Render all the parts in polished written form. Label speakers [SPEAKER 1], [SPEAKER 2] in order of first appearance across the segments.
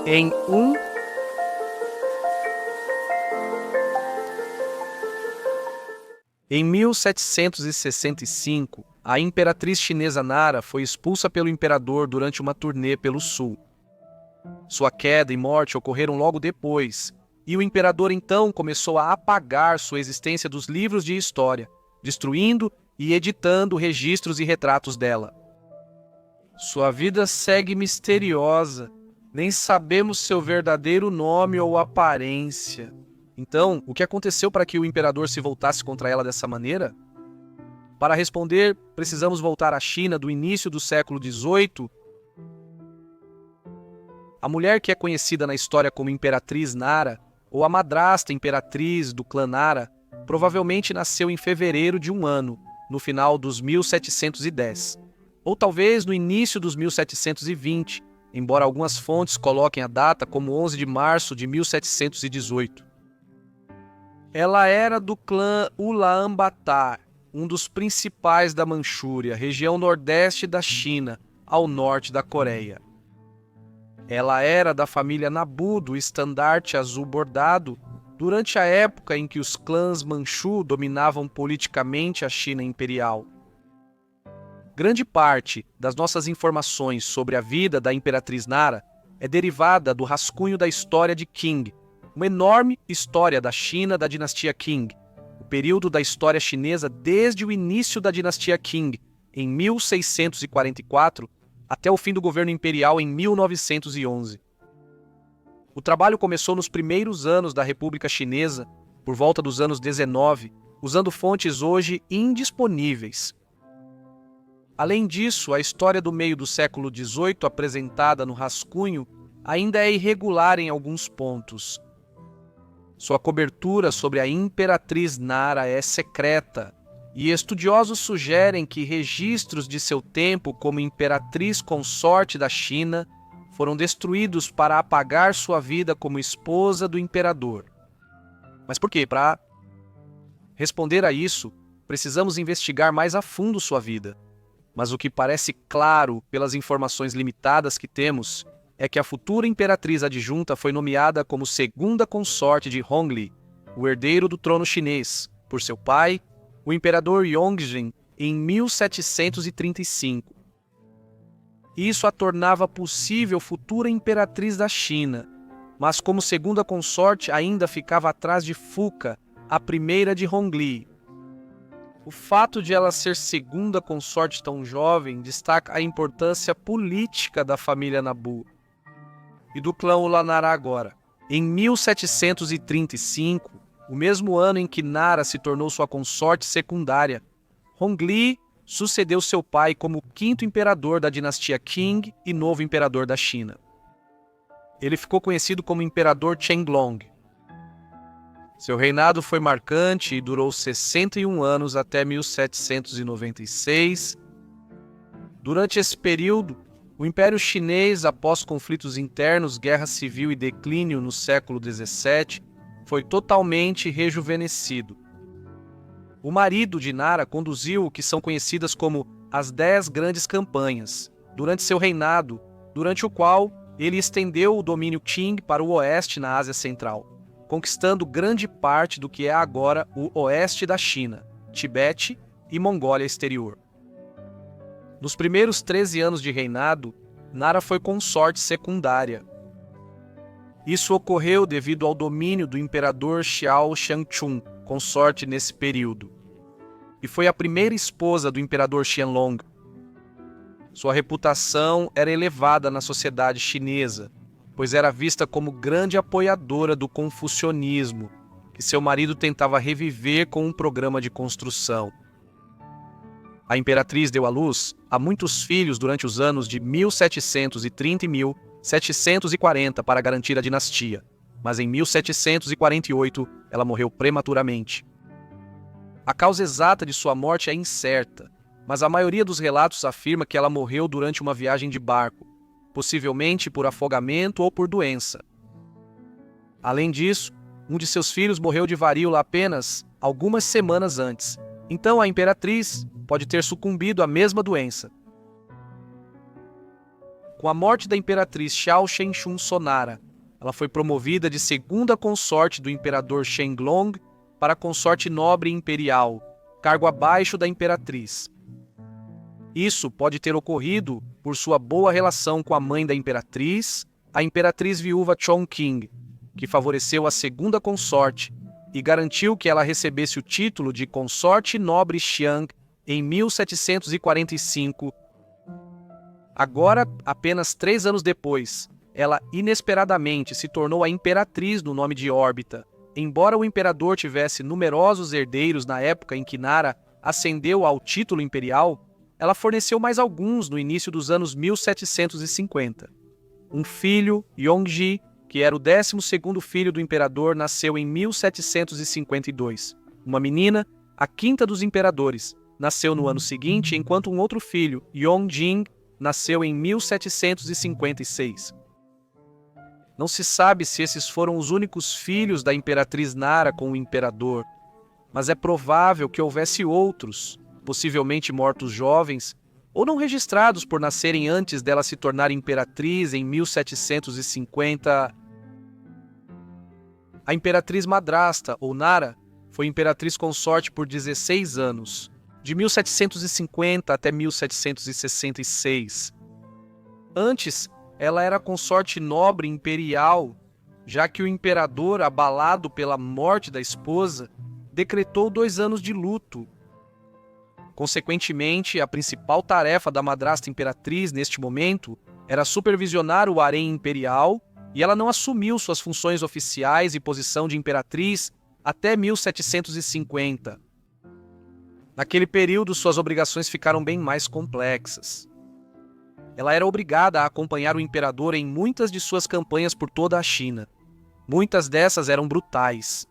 [SPEAKER 1] Em um Em 1765, a imperatriz chinesa Nara foi expulsa pelo imperador durante uma turnê pelo sul. Sua queda e morte ocorreram logo depois, e o imperador então começou a apagar sua existência dos livros de história, destruindo e editando registros e retratos dela. Sua vida segue misteriosa, nem sabemos seu verdadeiro nome ou aparência. Então, o que aconteceu para que o imperador se voltasse contra ela dessa maneira? Para responder, precisamos voltar à China do início do século XVIII. A mulher que é conhecida na história como Imperatriz Nara, ou a madrasta imperatriz do clã Nara, provavelmente nasceu em fevereiro de um ano, no final dos 1710, ou talvez no início dos 1720, embora algumas fontes coloquem a data como 11 de março de 1718. Ela era do clã Ulaanbaatar, um dos principais da Manchúria, região nordeste da China, ao norte da Coreia. Ela era da família Nabu do estandarte azul bordado, durante a época em que os clãs Manchu dominavam politicamente a China imperial. Grande parte das nossas informações sobre a vida da Imperatriz Nara é derivada do rascunho da história de Qing, uma enorme história da China da dinastia Qing, o período da história chinesa desde o início da dinastia Qing, em 1644, até o fim do governo imperial em 1911. O trabalho começou nos primeiros anos da República Chinesa, por volta dos anos 19, usando fontes hoje indisponíveis. Além disso, a história do meio do século XVIII apresentada no rascunho ainda é irregular em alguns pontos. Sua cobertura sobre a Imperatriz Nara é secreta, e estudiosos sugerem que registros de seu tempo como imperatriz consorte da China foram destruídos para apagar sua vida como esposa do imperador. Mas por quê? Para responder a isso, precisamos investigar mais a fundo sua vida. Mas o que parece claro pelas informações limitadas que temos é que a futura imperatriz adjunta foi nomeada como segunda consorte de Hongli, o herdeiro do trono chinês, por seu pai, o imperador Yongjin, em 1735. Isso a tornava possível futura imperatriz da China, mas como segunda consorte ainda ficava atrás de Fuca, a primeira de Hongli. O fato de ela ser segunda consorte tão jovem destaca a importância política da família Nabu e do clã Ulanara agora. Em 1735, o mesmo ano em que Nara se tornou sua consorte secundária, Hongli sucedeu seu pai como quinto imperador da dinastia Qing e novo imperador da China. Ele ficou conhecido como Imperador Qianlong. Seu reinado foi marcante e durou 61 anos até 1796. Durante esse período, o Império Chinês, após conflitos internos, guerra civil e declínio no século XVII, foi totalmente rejuvenescido. O marido de Nara conduziu o que são conhecidas como as 10 Grandes Campanhas, durante seu reinado, durante o qual ele estendeu o domínio Qing para o oeste na Ásia Central, conquistando grande parte do que é agora o oeste da China, Tibete e Mongólia Exterior. Nos primeiros 13 anos de reinado, Nara foi consorte secundária. Isso ocorreu devido ao domínio do imperador Xiao Shangchun, consorte nesse período, e foi a primeira esposa do imperador Qianlong. Sua reputação era elevada na sociedade chinesa, pois era vista como grande apoiadora do confucionismo, que seu marido tentava reviver com um programa de construção. A imperatriz deu à luz a muitos filhos durante os anos de 1730 e 1740 para garantir a dinastia, mas em 1748 ela morreu prematuramente. A causa exata de sua morte é incerta, mas a maioria dos relatos afirma que ela morreu durante uma viagem de barco, possivelmente por afogamento ou por doença. Além disso, um de seus filhos morreu de varíola apenas algumas semanas antes, então a imperatriz pode ter sucumbido à mesma doença. Com a morte da imperatriz Xiao Shenshun Sonara, ela foi promovida de segunda consorte do imperador Shenglong para consorte nobre imperial, cargo abaixo da imperatriz. Isso pode ter ocorrido por sua boa relação com a mãe da imperatriz, a imperatriz viúva Chongqing, que favoreceu a segunda consorte e garantiu que ela recebesse o título de consorte nobre Xiang em 1745. Agora, apenas 3 anos depois, ela inesperadamente se tornou a imperatriz no nome de órbita. Embora o imperador tivesse numerosos herdeiros na época em que Nara ascendeu ao título imperial, ela forneceu mais alguns no início dos anos 1750. Um filho, Yongji, que era o 12º filho do imperador, nasceu em 1752. Uma menina, a quinta dos imperadores, nasceu no ano seguinte, enquanto um outro filho, Yongjing, nasceu em 1756. Não se sabe se esses foram os únicos filhos da imperatriz Nara com o imperador, mas é provável que houvesse outros, possivelmente mortos jovens, ou não registrados por nascerem antes dela se tornar imperatriz em 1750. A imperatriz madrasta, ou Nara, foi imperatriz consorte por 16 anos, de 1750 até 1766. Antes, ela era consorte nobre imperial, já que o imperador, abalado pela morte da esposa, decretou 2 anos de luto. Consequentemente, a principal tarefa da madrasta imperatriz neste momento era supervisionar o harém imperial, e ela não assumiu suas funções oficiais e posição de imperatriz até 1750. Naquele período, suas obrigações ficaram bem mais complexas. Ela era obrigada a acompanhar o imperador em muitas de suas campanhas por toda a China. Muitas dessas eram brutais.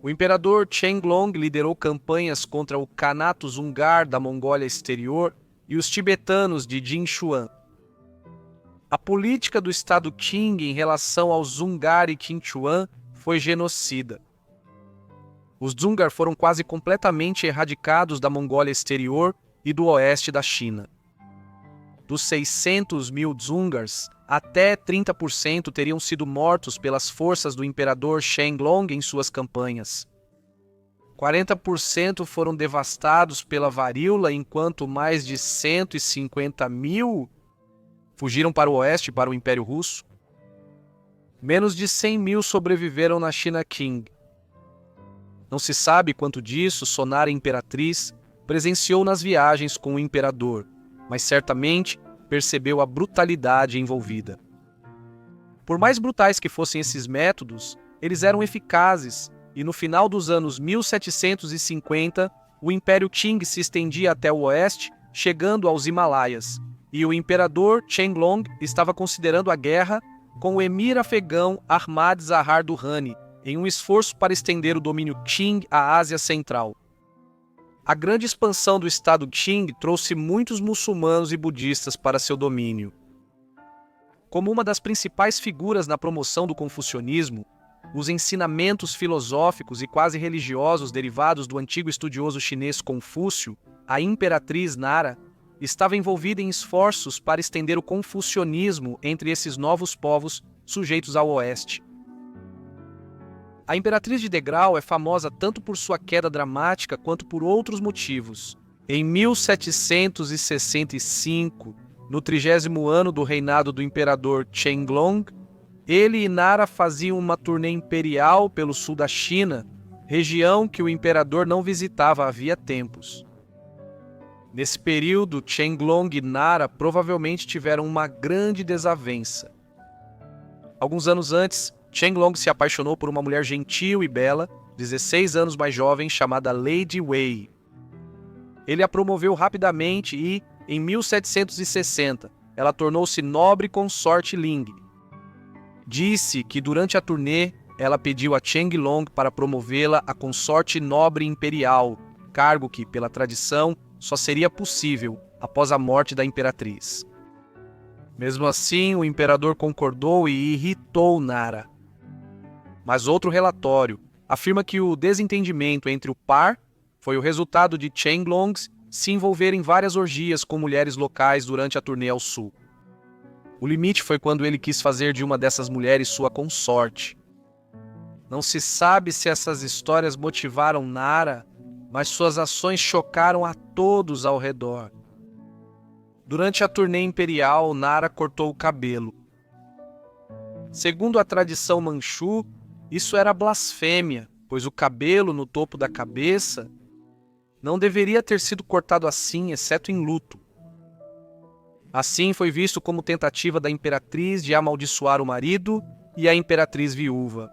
[SPEAKER 1] O imperador Chenglong liderou campanhas contra o Khanato Zungar da Mongólia Exterior e os tibetanos de Jinshuan. A política do Estado Qing em relação aos Zungar e Qinchuan foi genocida. Os Dzungar foram quase completamente erradicados da Mongólia Exterior e do oeste da China. Dos 600 mil Dzungars, até 30% teriam sido mortos pelas forças do imperador Shenglong em suas campanhas. 40% foram devastados pela varíola, enquanto mais de 150 mil fugiram para o oeste, para o Império Russo. Menos de 100 mil sobreviveram na China Qing. Não se sabe quanto disso Sonara Imperatriz presenciou nas viagens com o imperador, mas certamente percebeu a brutalidade envolvida. Por mais brutais que fossem esses métodos, eles eram eficazes, e no final dos anos 1750, o Império Qing se estendia até o oeste, chegando aos Himalaias, e o imperador Chenglong estava considerando a guerra com o emir afegão Ahmad Zahar Durrani, em um esforço para estender o domínio Qing à Ásia Central. A grande expansão do Estado Qing trouxe muitos muçulmanos e budistas para seu domínio. Como uma das principais figuras na promoção do confucionismo, os ensinamentos filosóficos e quase religiosos derivados do antigo estudioso chinês Confúcio, a imperatriz Nara, estava envolvida em esforços para estender o confucionismo entre esses novos povos sujeitos ao oeste. A Imperatriz de Degrau é famosa tanto por sua queda dramática quanto por outros motivos. Em 1765, no 30º ano do reinado do imperador Chenglong, ele e Nara faziam uma turnê imperial pelo sul da China, região que o imperador não visitava havia tempos. Nesse período, Chenglong e Nara provavelmente tiveram uma grande desavença. Alguns anos antes, Chenglong se apaixonou por uma mulher gentil e bela, 16 anos mais jovem, chamada Lady Wei. Ele a promoveu rapidamente e, em 1760, ela tornou-se nobre consorte Ling. Disse que durante a turnê, ela pediu a Chenglong para promovê-la a consorte nobre imperial, cargo que, pela tradição, só seria possível após a morte da imperatriz. Mesmo assim, o imperador concordou e irritou Nara. Mas outro relatório afirma que o desentendimento entre o par foi o resultado de Chenglongs se envolver em várias orgias com mulheres locais durante a turnê ao sul. O limite foi quando ele quis fazer de uma dessas mulheres sua consorte. Não se sabe se essas histórias motivaram Nara, mas suas ações chocaram a todos ao redor. Durante a turnê imperial, Nara cortou o cabelo. Segundo a tradição manchu, isso era blasfêmia, pois o cabelo no topo da cabeça não deveria ter sido cortado assim, exceto em luto. Assim foi visto como tentativa da imperatriz de amaldiçoar o marido e a imperatriz viúva.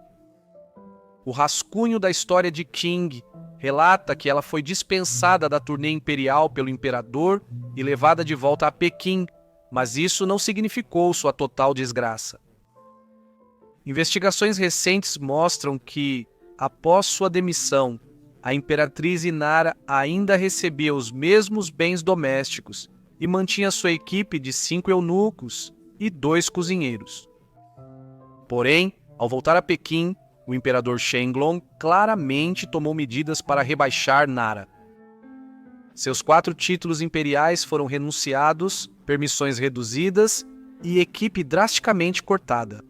[SPEAKER 1] O rascunho da história de Qing relata que ela foi dispensada da turnê imperial pelo imperador e levada de volta a Pequim, mas isso não significou sua total desgraça. Investigações recentes mostram que, após sua demissão, a imperatriz Inara ainda recebia os mesmos bens domésticos e mantinha sua equipe de 5 eunucos e 2 cozinheiros. Porém, ao voltar a Pequim, o imperador Shenglong claramente tomou medidas para rebaixar Nara. Seus 4 títulos imperiais foram renunciados, permissões reduzidas e equipe drasticamente cortada.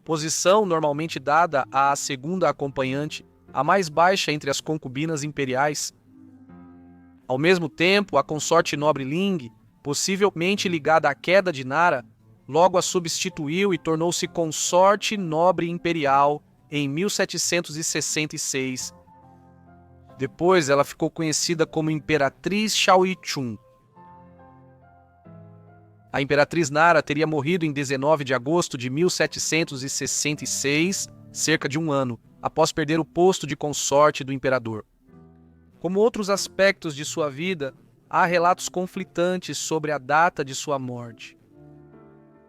[SPEAKER 1] Posição normalmente dada à segunda acompanhante, a mais baixa entre as concubinas imperiais. Ao mesmo tempo, a consorte nobre Ling, possivelmente ligada à queda de Nara, logo a substituiu e tornou-se consorte nobre imperial em 1766. Depois, ela ficou conhecida como Imperatriz Shaoichun. A Imperatriz Nara teria morrido em 19 de agosto de 1766, cerca de um ano, após perder o posto de consorte do imperador. Como outros aspectos de sua vida, há relatos conflitantes sobre a data de sua morte.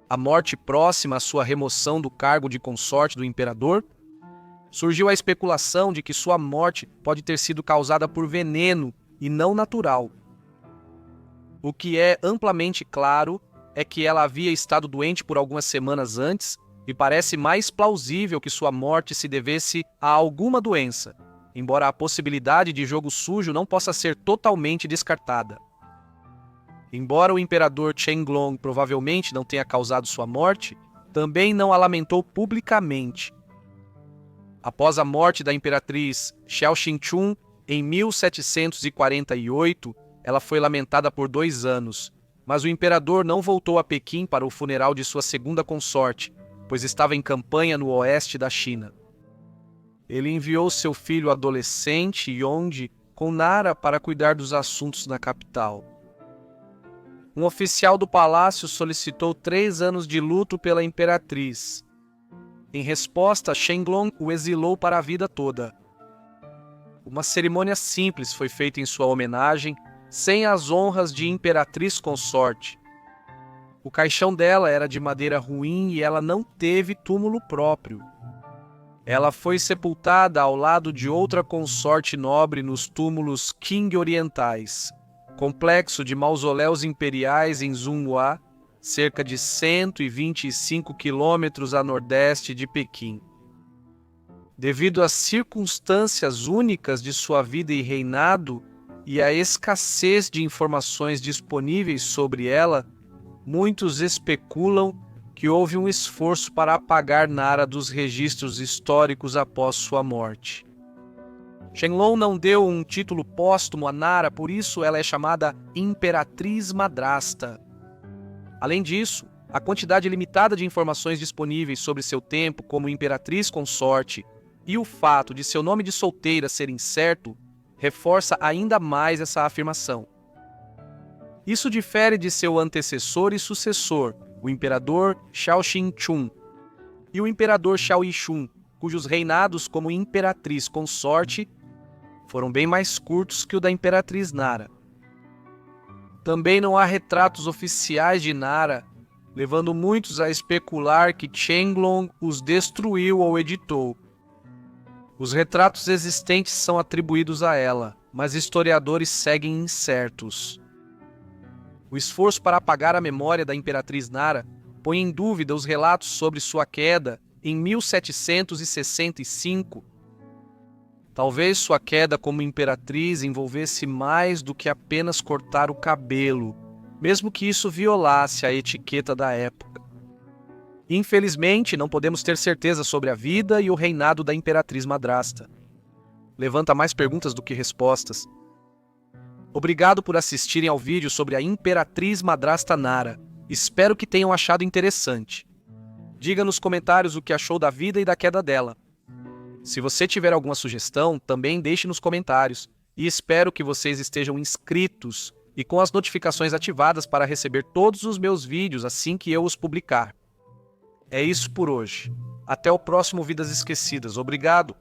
[SPEAKER 1] A morte próxima à sua remoção do cargo de consorte do imperador? Surgiu a especulação de que sua morte pode ter sido causada por veneno e não natural. O que é amplamente claro é que ela havia estado doente por algumas semanas antes e parece mais plausível que sua morte se devesse a alguma doença, embora a possibilidade de jogo sujo não possa ser totalmente descartada. Embora o imperador Qianlong provavelmente não tenha causado sua morte, também não a lamentou publicamente. Após a morte da imperatriz Xiao Xinchun, em 1748, ela foi lamentada por 2 anos, mas o imperador não voltou a Pequim para o funeral de sua segunda consorte, pois estava em campanha no oeste da China. Ele enviou seu filho adolescente, Yongji, com Nara para cuidar dos assuntos na capital. Um oficial do palácio solicitou 3 anos de luto pela imperatriz. Em resposta, Shenglong o exilou para a vida toda. Uma cerimônia simples foi feita em sua homenagem, sem as honras de imperatriz consorte. O caixão dela era de madeira ruim e ela não teve túmulo próprio. Ela foi sepultada ao lado de outra consorte nobre nos túmulos Qing orientais, complexo de mausoléus imperiais em Zhonghua, cerca de 125 quilômetros a nordeste de Pequim. Devido às circunstâncias únicas de sua vida e reinado e à escassez de informações disponíveis sobre ela, muitos especulam que houve um esforço para apagar Nara dos registros históricos após sua morte. Shenlong não deu um título póstumo a Nara, por isso ela é chamada Imperatriz Madrasta. Além disso, a quantidade limitada de informações disponíveis sobre seu tempo como imperatriz consorte e o fato de seu nome de solteira ser incerto reforça ainda mais essa afirmação. Isso difere de seu antecessor e sucessor, o imperador Xiao Xinchun e o imperador Xiao Yishun, cujos reinados como imperatriz consorte foram bem mais curtos que o da imperatriz Nara. Também não há retratos oficiais de Nara, levando muitos a especular que Qianlong os destruiu ou editou. Os retratos existentes são atribuídos a ela, mas historiadores seguem incertos. O esforço para apagar a memória da imperatriz Nara põe em dúvida os relatos sobre sua queda em 1765. Talvez sua queda como imperatriz envolvesse mais do que apenas cortar o cabelo. mesmo que isso violasse a etiqueta da época. Infelizmente, não podemos ter certeza sobre a vida e o reinado da Imperatriz Madrasta. Levanta mais perguntas do que respostas. Obrigado por assistirem ao vídeo sobre a Imperatriz Madrasta Nara. Espero que tenham achado interessante. Diga nos comentários o que achou da vida e da queda dela. Se você tiver alguma sugestão, também deixe nos comentários. E espero que vocês estejam inscritos e com as notificações ativadas para receber todos os meus vídeos assim que eu os publicar. É isso por hoje. Até o próximo Vidas Esquecidas. Obrigado!